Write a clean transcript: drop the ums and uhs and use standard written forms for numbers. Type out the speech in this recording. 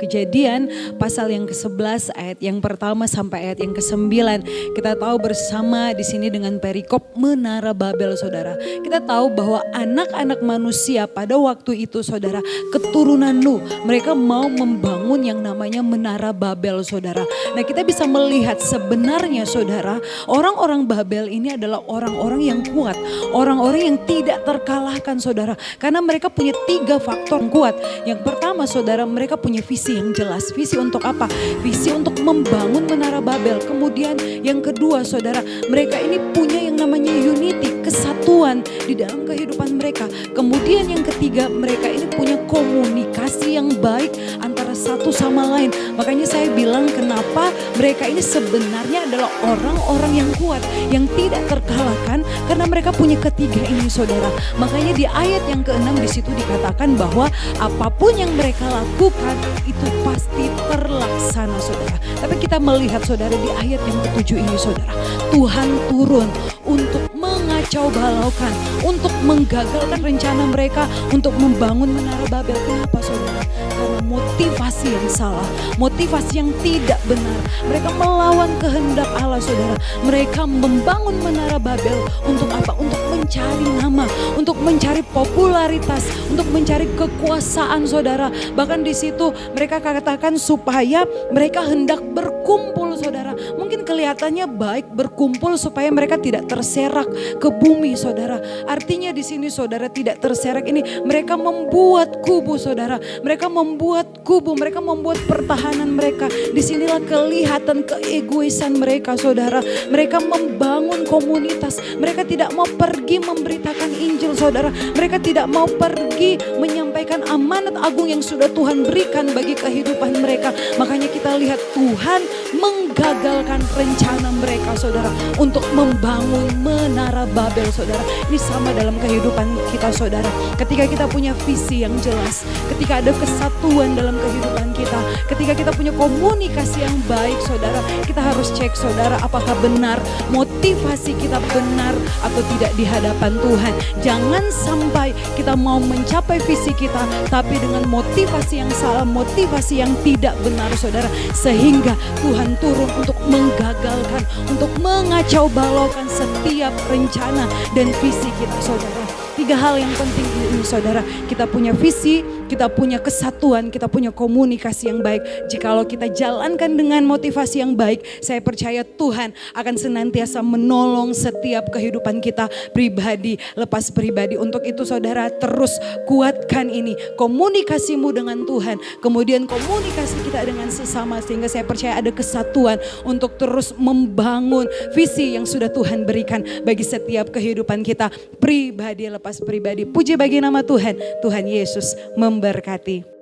Kejadian pasal yang ke-11 ayat yang pertama sampai ayat yang ke-9. Kita tahu bersama di sini dengan perikop Menara Babel, saudara. Kita tahu bahwa anak-anak manusia pada waktu itu, saudara, keturunan Nuh, mereka mau membangun yang namanya Menara Babel, saudara. Nah, kita bisa melihat sebenarnya, saudara, orang-orang Babel ini adalah orang-orang yang kuat, orang-orang yang tidak terkalahkan, saudara. Karena mereka punya 3 faktor kuat. Yang pertama, saudara, mereka punya visi yang jelas. Visi untuk apa? Visi untuk membangun Menara Babel. Kemudian yang kedua, saudara, mereka ini punya yang namanya unity, kesatuan di dalam kehidupan mereka. Kemudian yang ketiga, mereka ini punya komunikasi yang baik antara satu sama lain. Makanya saya bilang kenapa mereka ini sebenarnya adalah orang-orang yang kuat, yang tidak terkalahkan karena mereka punya ketiga ini, saudara. Makanya di ayat yang ke-6 di situ dikatakan bahwa apapun yang mereka lakukan itu pasti terlaksana, saudara. Tapi kita melihat, saudara, di ayat yang ke-7 ini, saudara, Tuhan turun untuk mengacau balaukan, untuk menggagalkan rencana mereka untuk membangun Menara Babel. Kenapa, saudara? Karena motivasi yang salah, motivasi yang tidak benar. Mereka melawan kehendak Allah, saudara. Mereka membangun Menara Babel untuk apa? Untuk mencari nama, untuk mencari popularitas, untuk mencari kekuasaan, saudara. Bahkan di situ mereka katakan supaya mereka hendak berkumpul, saudara. Mungkin kelihatannya baik berkumpul supaya mereka tidak terserak ke bumi, saudara. Artinya di sini, saudara, tidak terserak ini mereka membuat kubu, saudara. Mereka membuat kubu, mereka membuat pertahanan mereka. Disinilah kelihatan keegoisan mereka, saudara. Mereka membangun komunitas. Mereka tidak mau pergi memberitakan Injil, saudara. Mereka tidak mau pergi menyampaikan amanat agung yang sudah Tuhan berikan bagi kehidupan mereka. Makanya kita lihat Tuhan menggagalkan rencana mereka, saudara, untuk membangun Menara Babel, saudara. Ini sama dalam kehidupan kita, saudara. Ketika kita punya visi yang jelas, ketika ada kesatuan dalam kehidupan kita, ketika kita punya komunikasi yang baik, saudara, kita harus cek, saudara, apakah benar motivasi kita benar atau tidak di hadapan Tuhan. Jangan sampai kita mau mencapai visi kita tapi dengan motivasi yang salah, motivasi yang tidak benar, saudara, sehingga Tuhan turun untuk menggagalkan, untuk mengacau balaukan setiap rencana dan visi kita, saudara. 3 hal yang penting ini, saudara. Kita punya visi, kita punya kesatuan, kita punya komunikasi yang baik. Jikalau kita jalankan dengan motivasi yang baik, saya percaya Tuhan akan senantiasa menolong setiap kehidupan kita pribadi, lepas pribadi. Untuk itu, saudara, terus kuatkan ini, komunikasimu dengan Tuhan, kemudian komunikasi kita dengan sesama, sehingga saya percaya ada kesatuan untuk terus membangun visi yang sudah Tuhan berikan bagi setiap kehidupan kita pribadi, lepas pribadi. Puji bagi nama Tuhan. Tuhan Yesus memberkati.